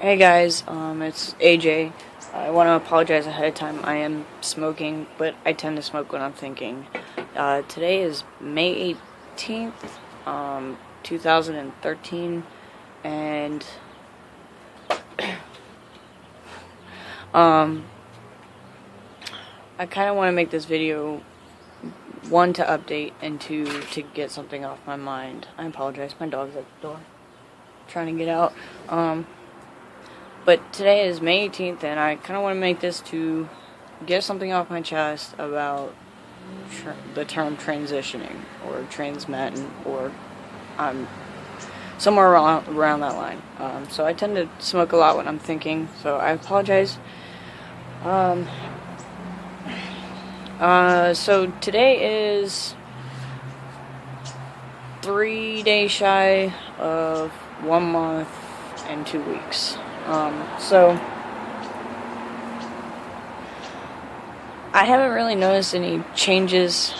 Hey guys, it's AJ. I want to apologize ahead of time. I am smoking, but I tend to smoke when I'm thinking. Today is May 18th, 2013, and I kind of want to make this video, one, to update, and two, to get something off my mind. I apologize, my dog's at the door, trying to get out. But today is May 18th, and I kind of want to make this to get something off my chest about the term transitioning, or transmatting, or somewhere around that line. So I tend to smoke a lot when I'm thinking, so I apologize. So today is 3 days shy of 1 month and 2 weeks. So I haven't really noticed any changes,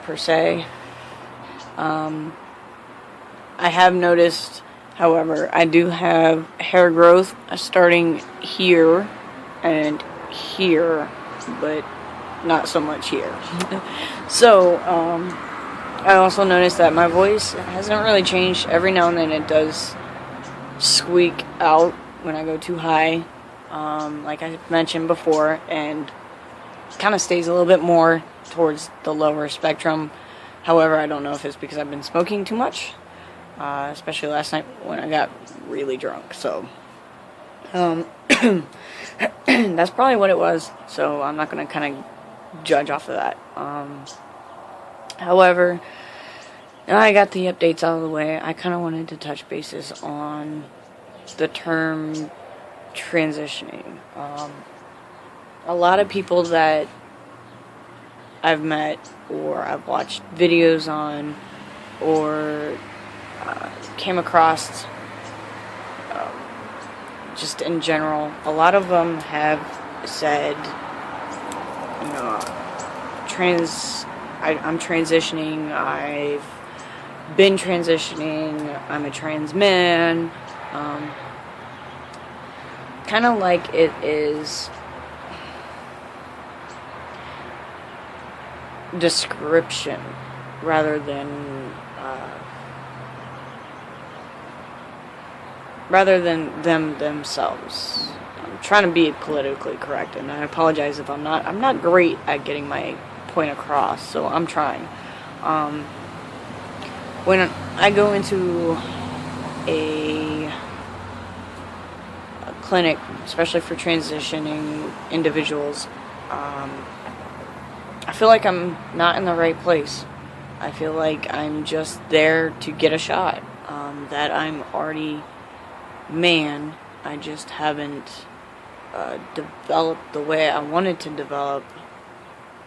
per se. I have noticed, however, I do have hair growth starting here and here, but not so much here. So, I also noticed that my voice hasn't really changed. Every now and then it does squeak out when I go too high, like I mentioned before, and kind of stays a little bit more towards the lower spectrum. However, I don't know if it's because I've been smoking too much, especially last night when I got really drunk. So, that's probably what it was. So I'm not going to kind of judge off of that. However, now I got the updates out of the way, I kind of wanted to touch bases on the term transitioning. A lot of people that I've met, or I've watched videos on, or came across, just in general, a lot of them have said, you know, I'm transitioning, I've been transitioning, I'm a trans man. Kind of like it is description rather than them themselves. I'm trying to be politically correct, and I apologize if I'm not. I'm not great at getting my point across, so I'm trying. When I go into a clinic, especially for transitioning individuals, I feel like I'm not in the right place. I feel like I'm just there to get a shot. That I'm already man. I just haven't developed the way I wanted to develop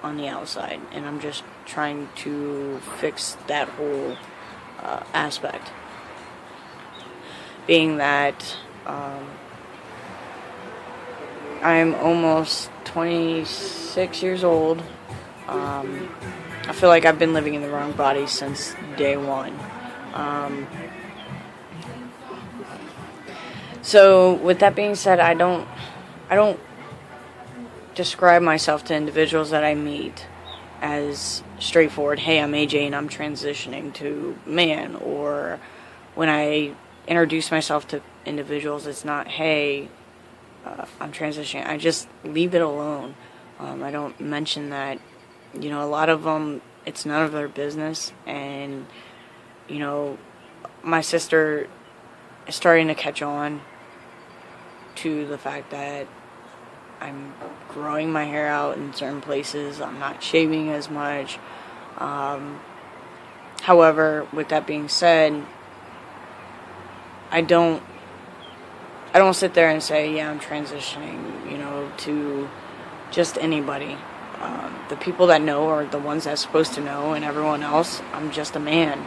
on the outside, and I'm just trying to fix that whole aspect. Being that I'm almost 26 years old. I feel like I've been living in the wrong body since day one. So with that being said, I don't describe myself to individuals that I meet as straightforward, hey, I'm AJ and I'm transitioning to man. Or when I introduce myself to individuals, it's not, hey, I'm transitioning. I just leave it alone. I don't mention that. You know, a lot of them, it's none of their business. And, you know, my sister is starting to catch on to the fact that I'm growing my hair out in certain places. I'm not shaving as much. However, with that being said, I don't sit there and say, yeah, I'm transitioning, you know, to just anybody. The people that know are the ones that's supposed to know, and everyone else, I'm just a man.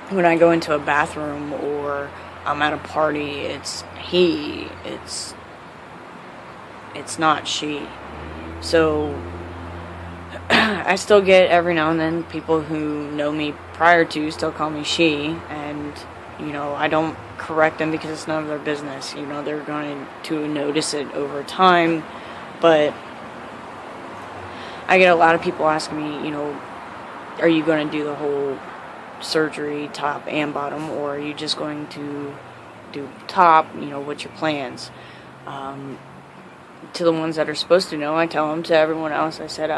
When I go into a bathroom or I'm at a party, it's he, it's not she. So I still get every now and then people who know me prior to still call me she, and You know, I don't correct them because it's none of their business. You know, they're going to notice it over time. But I get a lot of people asking me, you know, are you going to do the whole surgery, top and bottom, or are you just going to do top? You know, what's your plans? To the ones that are supposed to know, I tell them. To everyone else, I said,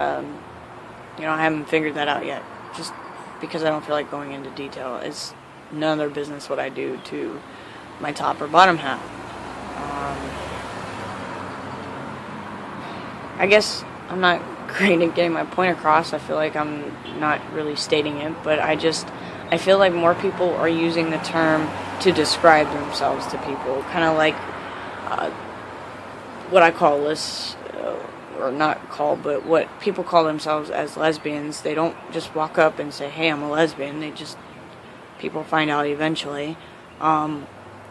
you know, I haven't figured that out yet. Just because I don't feel like going into detail. It's none of their business what I do to my top or bottom half. I guess I'm not great at getting my point across. I feel like I'm not really stating it, but I feel like more people are using the term to describe themselves to people, kind of like what I call or not call, but what people call themselves as lesbians. They don't just walk up and say, hey, I'm a lesbian. People find out eventually. And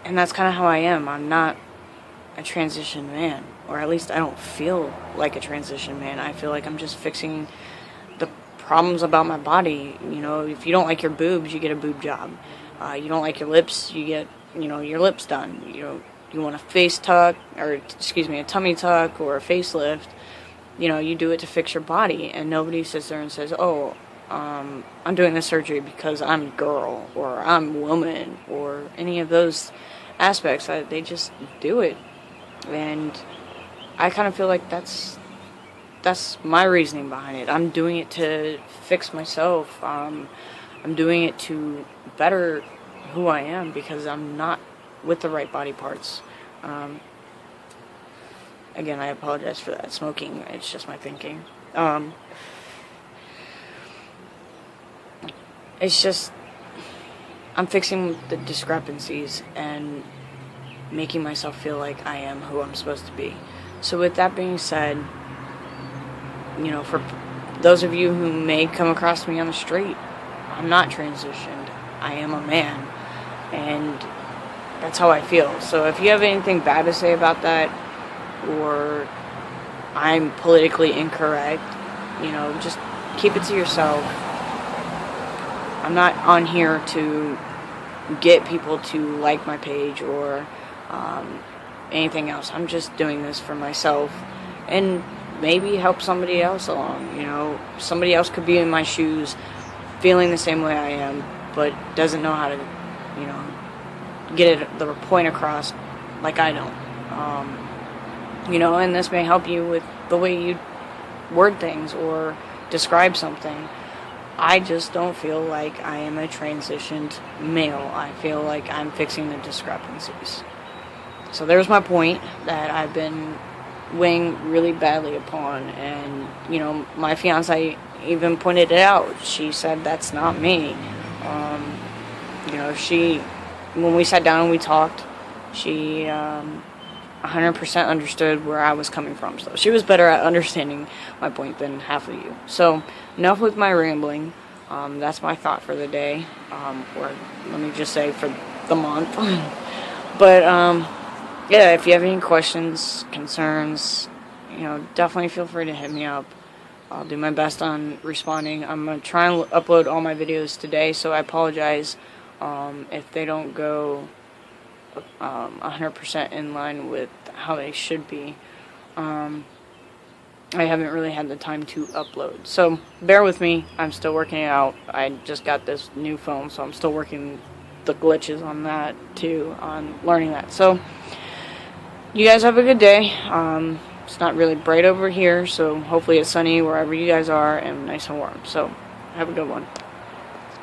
that's kind of how I am. I'm not a transition man, or at least I don't feel like a transition man. I feel like I'm just fixing the problems about my body. You know, if you don't like your boobs, you get a boob job. You don't like your lips, you get, you know, your lips done. You want a face tuck, or a tummy tuck or a facelift. You know, you do it to fix your body, and nobody sits there and says, oh, I'm doing this surgery because I'm a girl, or I'm a woman, or any of those aspects. They just do it. And I kind of feel like that's my reasoning behind it. I'm doing it to fix myself. I'm doing it to better who I am, because I'm not with the right body parts. Again, I apologize for that. Smoking, it's just my thinking. It's just, I'm fixing the discrepancies and making myself feel like I am who I'm supposed to be. So with that being said, you know, for those of you who may come across me on the street, I'm not transitioned. I am a man. And that's how I feel. So if you have anything bad to say about that, or I'm politically incorrect, you know, just keep it to yourself. I'm not on here to get people to like my page or anything else. I'm just doing this for myself and maybe help somebody else along. You know, somebody else could be in my shoes feeling the same way I am, but doesn't know how to, you know, get the point across like I don't. You know, and this may help you with the way you word things or describe something. I just don't feel like I am a transitioned male. I feel like I'm fixing the discrepancies. So there's my point that I've been weighing really badly upon. And, you know, my fiance even pointed it out. She said, that's not me. You know, when we sat down and we talked, she 100% understood where I was coming from. So she was better at understanding my point than half of you. So enough with my rambling. That's my thought for the day, or let me just say for the month. But yeah, if you have any questions, concerns, you know, definitely feel free to hit me up. I'll do my best on responding. I'm going to try and upload all my videos today, so I apologize if they don't go 100% in line with how they should be. I haven't really had the time to upload, so bear with me. I'm still working it out. I just got this new phone, so I'm still working the glitches on that too, on learning that. So you guys have a good day. It's not really bright over here, so hopefully it's sunny wherever you guys are and nice and warm. So have a good one.